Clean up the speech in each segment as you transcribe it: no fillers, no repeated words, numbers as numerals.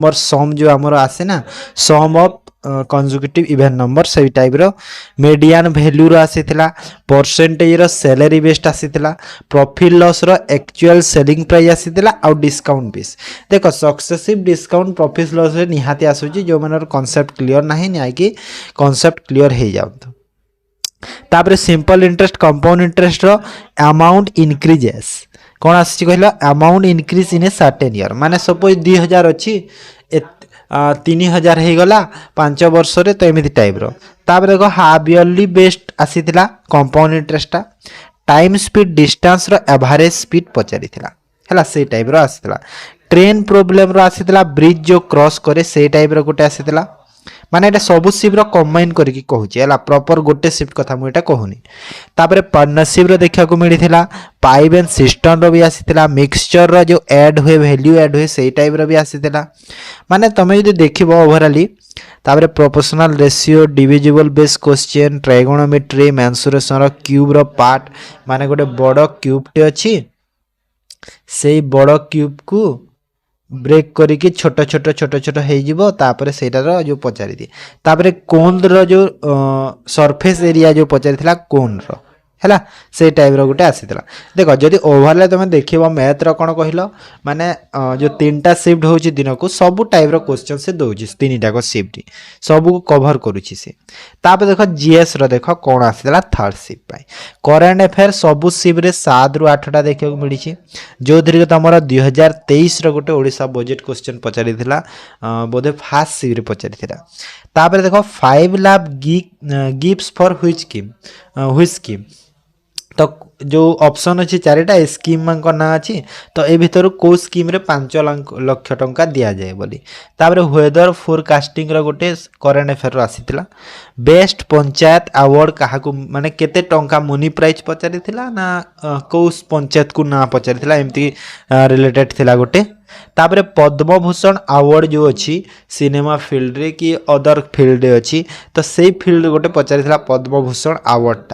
Number सम जो आमर आसे ना सम ऑफ कंजुगेटिव इवेंट नंबर से टाइप रो मीडियन वैल्यू रो आसीथिला परसेंटेज रो सैलरी बेस्ड आसीथिला प्रॉफिट लॉस रो एक्चुअल सेलिंग प्राइस आसीथिला आउ डिस्काउंट बेस देखो सक्सेसिव डिस्काउंट प्रॉफिट लॉस रे निहाती आसुची जो मनर कांसेप्ट क्लियर नाही नै कि कांसेप्ट क्लियर हे जाउत तापर सिंपल इंटरेस्ट कंपाउंड इंटरेस्ट रो अमाउंट इंक्रीजेस कौन आसी कहला amount increase in a certain year माने सपोज 2000 अच्छी 3000 हो गला 5 वर्ष रे तो एमती टाइप रो तापर देखो हाफ ईयरली बेस्ड आसीथिला compound interest time speed distance रो एवरेज स्पीड पचारिथिला हला से टाइप रो आसीथिला ट्रेन प्रॉब्लम रो आसीथिला ब्रिज जो क्रॉस करे से टाइप रो गोटे आसीथिला माने एटा सबु शिप रो कंबाइन करके कहूची हला प्रॉपर गोटे शिफ्ट कथा मु एटा कहूनी तापरे पार्टनरशिप रो देखा को मिलिथिला पाइप एंड सिस्टम रो भी आसीथिला मिक्सचर रो जो ऐड हुए वैल्यू ऐड हुए सेही टाइप रो भी आसीथिला माने तमे यदि देखिबो ओवरऑली तापरे proportional ratio divisible base question trigonometry mensuration रो क्यूब रो पार्ट माने गोटे बड़ क्यूब टे अछि सेही बड़ क्यूब को ब्रेक करके छोट छोट छोट छोट हो तापर सेटार जो पचारि दिए तापर कोन रो जो सरफेस एरिया जो पचारि थिला कोन रो हैला से टाइप रो गोटे आसीथिला देखो जदि ओवरले तुम देखिबो मैथ रो कोन कहिलो माने जो तीनटा शिफ्ट होची दिन को सब टाइप रो क्वेश्चन से दोची तीनटा को शिफ्ट सब को कवर करूची से तापर देखो जीएस रो देखो कोन आसीथिला थर्ड शिफ्ट पाई करंट अफेयर सब शिफ्ट रे 7 रु 8 टा देखियो मिलिची जो धरि तमरो 2023 रो गोटे ओडिसा बजट क्वेश्चन पचारि थिला बोधे फर्स्ट शिफ्ट रे पचारि थिला तापर देखो 5 lakh gifts for which scheme तो जो ऑप्शन अच्छी चारिटा स्कीम मान ना अच्छी तो ए भीतर को स्कीम रे 5 लाख टंका दिया जाए बोली तापर वेदर फोरकास्टिंग रो गोटे करंट अफेयर आसीथिला बेस्ट पंचायत अवार्ड काहाकू माने केते टंका मनी प्राइज पचारिथिला ना को पंचायत को ना पचारिथिला एमती रिलेटेड थिला गोटे तापर पद्म भूषण अवार्ड जो अच्छी सिनेमा फील्ड रे कि अदर फील्ड रे अच्छी तो सेही फील्ड गोटे पचारिथिला पद्म भूषण अवार्ड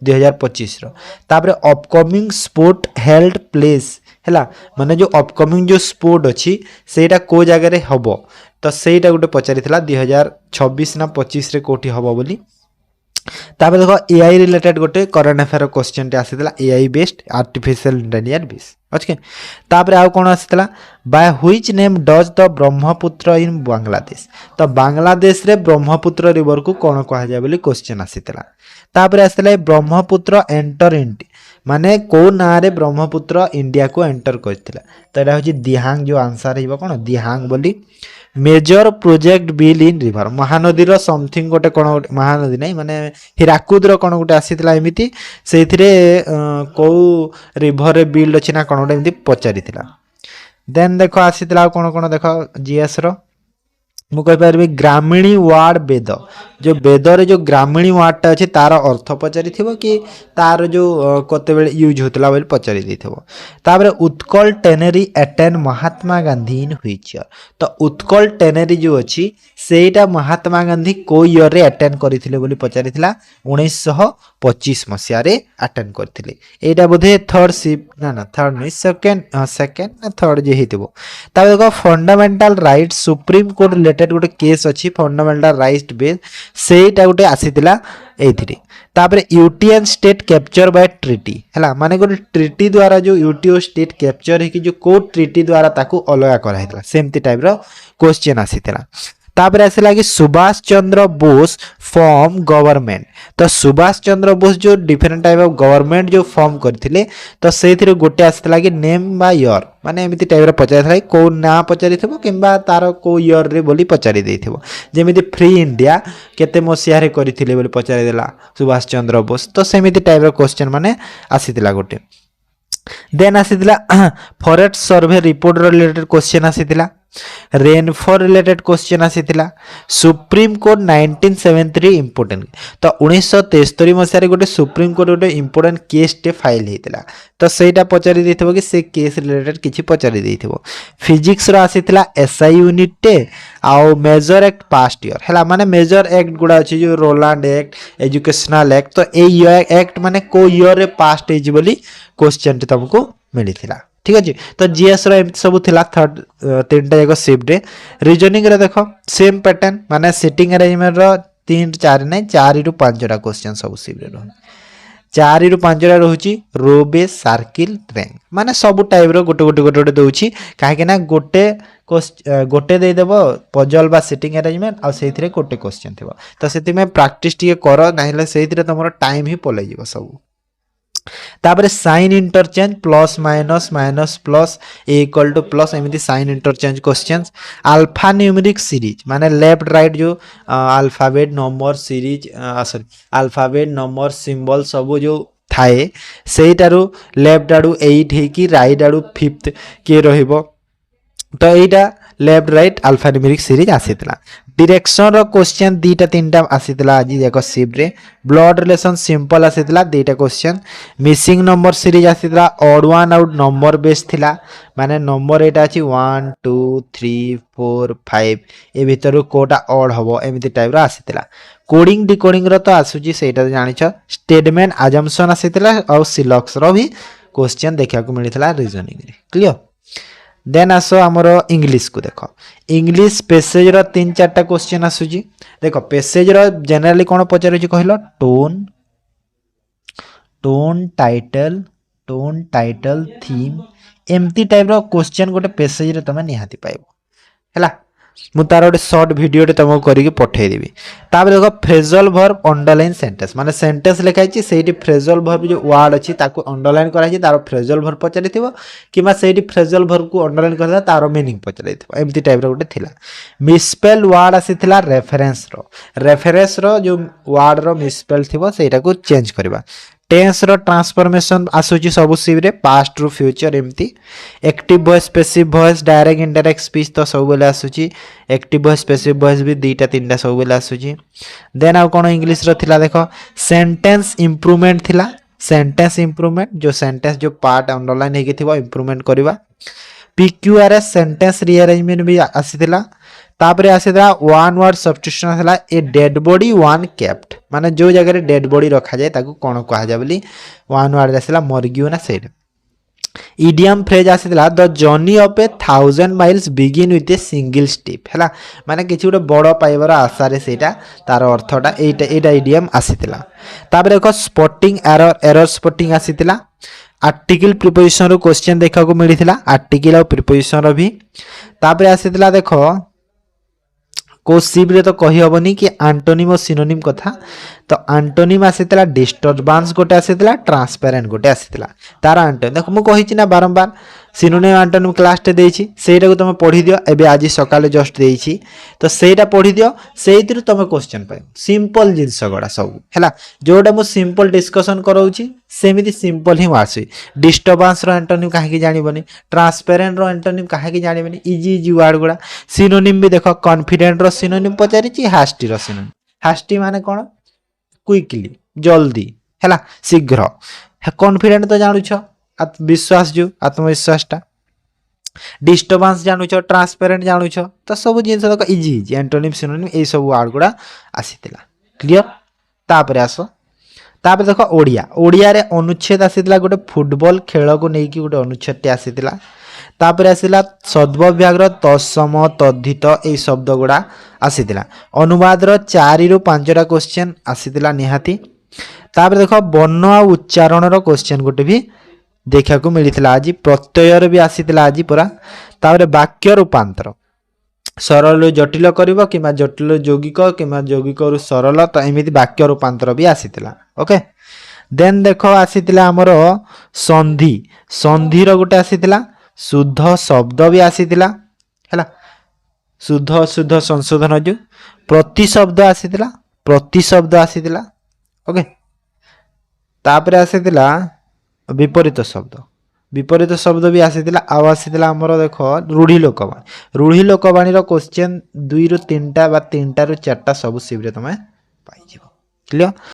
2025 रो तापर अपकमिंग स्पोर्ट हेल्ड प्लेस हैला माने जो अपकमिंग जो स्पोर्ट अच्छी सेटा को जगह रे हबो तो सेटा गोटे पचारिथिला 2026 ना 25 रे कोठी हबो बोली तापर देखो एआई रिलेटेड गोटे करंट अफेयर क्वेश्चन टे आसीथिला AI based artificial intelligence okay तापर आउ कोन आसीथिला by which name does the Brahmaputra in Bangladesh तो बांग्लादेश रे ब्रह्मपुत्र रिवर को कोन कहा जाय बोली क्वेश्चन आसीथिला तापर आसीथिला ब्रह्मपुत्र एंटर इंडिया माने को ना रे ब्रह्मपुत्र इंडिया को एंटर करथिला तो एटा होची दिहांग जो आंसर हेबो कोन दिहांग बोली major project built in river Mahanadi रो समथिंग गोटे कोन महानदी नहीं माने हिराकुद रो कोन गोटे आसीथिला एमिति सेथिरे को रिवर रे बिल अछि ना कोन गोटे एमिति पचारिथिला देन देखो आसीथिला कोन कोन देखो जीएस रो मु कहि परबे ग्रामीणी वार्ड वेद जो वेद रे जो ग्रामीणी वार्ड टा अछि तार अर्थ पचारि थिबो कि तार जो कते बेले यूज होतला बेले पचारि देथिबो तापर Utkal tannery attend Mahatma Gandhi in which year तो उत्कल टेनरी जो अछि सेटा महात्मा गांधी को ईयर रे अटेंड करिथिले बोली पचारिथिला 1925 मसिया रे अटेंड करथिले एटा बोधे थर्ड शिफ्ट ना थर्ड नहीं सेकंड ना थर्ड जे हेतिबो तापर देखो fundamental right supreme court related गोटे केस अछि फंडामेंटल राइट बेस सेटा गोटे आसीथिला एथिरे तापर यूटीएन स्टेट कैप्चर बाय ट्रिटी हैला माने गोटे ट्रिटी द्वारा जो यूटीओ स्टेट कैप्चर है कि जो कोर्ट ट्रिटी द्वारा ताकू अलगा करा हेतला सेमती टाइप रो क्वेश्चन आसीथिला तापर आसला कि सुभाष चंद्र बोस फॉर्म गवर्नमेंट तो सुभाष चंद्र बोस जो डिफरेंट टाइप ऑफ गवर्नमेंट जो फॉर्म करथिले तो सेथिरे गोटे आसला कि नेम बा ईयर माने एमिति टाइप रो पचारिथला को ना पचारिथबो किंबा तार को ईयर रे बोली पचारि देथिबो जेमिति फ्री इंडिया केते मसिया रे करिथिले बोली पचारि देला सुभाष चंद्र बोस तो सेमिति टाइप रो क्वेश्चन माने आसीथिला गोटे देन आसीथिला forest survey report related question आसीथिला रेनफॉल रिलेटेड क्वेश्चन आसीथिला सुप्रीम कोर्ट 1973 इंपोर्टेंट तो 1973 मसिया गोटे सुप्रीम कोर्ट गोटे इंपोर्टेंट केस टे फाइल हेतिला तो सेटा पचारि देथिबो कि से केस रिलेटेड किछि पचारि देथिबो फिजिक्स रो आसीथिला एसआई यूनिट टे आउ मेजर एक्ट पास्ट ईयर हैला माने मेजर एक्ट गुडा अछि जो रोलांड एक्ट एजुकेशनल एक्ट तो ए एक्ट माने को ईयर रे पास्ट एज बोली क्वेश्चन टे तुमको मिलिथिला ठीक अच्छे। तो जीएस एमती सब थिला थर्ड तीन टा जाक शिफ्ट रे रीजनिंग रे देखो सेम पैटर्न माने सिटिंग अरेंजमेंट रो 3 4 नहीं 4 रु 5 टा क्वेश्चन सब शिफ्ट रे रह 4 रु 5 टा रहउची रो बेस सर्किल ट्रेंग माने सब टाइप रो गोटे गोटे गोटे गोटे दउची काहे के ना गोटे दे देबो पजल बा सिटिंग अरेंजमेंट आ सेथिरे गोटे क्वेश्चन थिबो तो सेति में प्रैक्टिस टिके कर नाहिले सेथिरे तमरो टाइम ही पलै जीवो सब तापर sign interchange plus minus minus plus A equal to plus एमती sign interchange questions alpha numeric series माने लेफ्ट राइट जो alphabet number series sorry alphabet number symbol सब जो थाए सेटारू लेफ्ट आडू 8 हे कि राइट आडू 5th के रहिबो तो एटा left right alpha numeric series आसीतला डायरेक्शन रो क्वेश्चन दीटा तीनटा आसीतला आज जाको शिफ्ट रे ब्लड रिलेशन सिंपल आसीतला दीटा क्वेश्चन मिसिंग नंबर सीरीज आसीतला odd one out number base थिला माने नंबर एटा अछि 1 2 3 4 5 ए भितरु कोटा ऑड हबो एमिति टाइप रो आसीतला कोडिंग डिकोडिंग रो तो आसुची सेटा जानिछ स्टेटमेंट अजम्पशन आसीतला और सिलॉक्स रो भी क्वेश्चन देखा को मिलितला रीजनिंग रे क्लियर देन आसो आमर इंग्लिश को देख इंग्लिश पेसेज रो 3 4टा क्वेश्चन आसुची देखो पेसेज रो जनरली कोन पचारे कहलो टोन टाइटल थीम एमती टाइप रो क्वेश्चन गोटे पेसेज रे तमे निहाती पाइबो हैला मु तार गोटे शॉर्ट वीडियो टे तुमको करके पठे देबी तापर देखो फ्रेजल वर्ब अंडरलाइन सेंटेंस माने सेंटेंस लिखाई छी सेठी फ्रेजल वर्ब जो वर्ड अछि ताको अंडरलाइन कराई छी तार फ्रेजल वर्ब पचारि थिबो किमा सेठी फ्रेजल वर्ब को अंडरलाइन करदा तार मीनिंग पचारि थिबो एम्ति टाइप रो गोटे थिला मिसस्पेल वर्ड आसीथिला रेफरेंस रो जो वर्ड रो मिसस्पेल थिबो सेटा को चेंज करबा टेंस रो ट्रांसफॉर्मेशन आसुची सब सिव रे पास्ट रो फ्यूचर एम्ति active voice passive voice direct indirect speech तो सब बेले आसुची एक्टिव वॉइस पैसिव वॉइस भी दुईटा तीनटा सब बेले आसुची देन आ कोन इंग्लिश रो थिला देखो सेंटेंस इंप्रूवमेंट थिला सेंटेंस इंप्रूवमेंट जो सेंटेंस जो पार्ट अंडरलाइन हेके थिबो इंप्रूवमेंट करबा पीक्यूआरएस सेंटेंस रीअरेंजमेंट भी आसीथिला तापरे आसीथिला वन वर्ड सब्स्टिट्यूशन आसीला a dead body one kept माने जो जगह रे डेड बॉडी रखा जाए ताको कोन कहा जाय बोली वन वर्ड आसीला मरगियो ना सेड इडियम फ्रेज आसीथिला the journey of a 1000 miles begin with a single step हैला माने किछि गोटे बड़ पाइबार आशा रे सेटा तार अर्थटा एटा इडियम आसीथिला तापरे देखो स्पॉटिंग एरर स्पॉटिंग आसीथिला आर्टिकल प्रीपोजिशन रो क्वेश्चन देखा को मिलिथिला आर्टिकल और प्रीपोजिशन रो भी तापरे आसीथिला देखो को सिब रे तो कहि हबनी कि एंटोनिम और सिनोनिम कथा तो एंटोनिम आसीतला डिस्टर्बेंस गोटे आसीतला ट्रांसपेरेंट गोटे आसीतला तार एंटोनिम देखो मु कहिछि ना बारंबार सिनोनिम एंटोनिम क्लास टे देछि सेटा को तुम पढि दियो एबे आज सकाले जस्ट देछि तो सेटा पढि दियो सेइतिरु तुम क्वेश्चन पाइ सिंपल जिंस गडा सब हैला जोडा मु सिंपल डिस्कशन करौछि सेमिति सिंपल ही आसी डिस्टर्बेंस रो एंटोनिम काहे कि जानिबनी ट्रांसपेरेंट रो एंटोनिम काहे कि जानिबनी इजी वर्ड गुडा सिनोनिम भी देखो कॉन्फिडेंट रो सिनोनिम पचारिछि हास्टी रो सिनोनिम हास्टी माने कोन क्विकली जल्दी हैला शीघ्र कॉन्फिडेंट तो जानु छ विश्वास जो आत्मविश्वास टा डिस्टर्बेंस जानु छ ट्रांसपेरेंट जानु छ तो सब जिंस तक इजी इजी एंटोनिम सिनोनिम ए सब वर्ड गुडा आसीतिला क्लियर तापर आसो तापर देखो ओडिया रे अनुच्छेद आसीतिला गोटे फुटबॉल खेल को नै कि गोटे अनुच्छेद टे आसीतिला तापर आसीला सद्भाव्याग रो तत्सम तद्धित ए शब्द गुडा आसीतिला अनुवाद रो 4 रु 5 टा क्वेश्चन आसीतिला निहाती तापर देखो वर्ण आ उच्चारण रो क्वेश्चन गोटे भी देखा को मिलिथिला आज प्रत्यय भी आसीतिला आज पूरा तापर वाक्य रूपांतर सरल जटिल करिवो किमा जटिल यौगिक किमा यौगिक रु सरल तो एमिति वाक्य रूपांतर भी आसीतिला ओके देन देखो आसीतिला हमरो संधि संधि रो गोटे आसीतिला शुद्ध शब्द भी आसीतिला हैला शुद्ध अशुद्ध संशोधन जो प्रतिशब्द आसीतिला ओके तापर आसीतिला विपरीत शब्द भी आसीतिला आ आसीतिला हमरो देखो रूढ़ी लोकवाणी रो क्वेश्चन 2 रु 3टा बा 3टा रु 4टा सब सिबरे तमे पाइ जिवो क्लियर।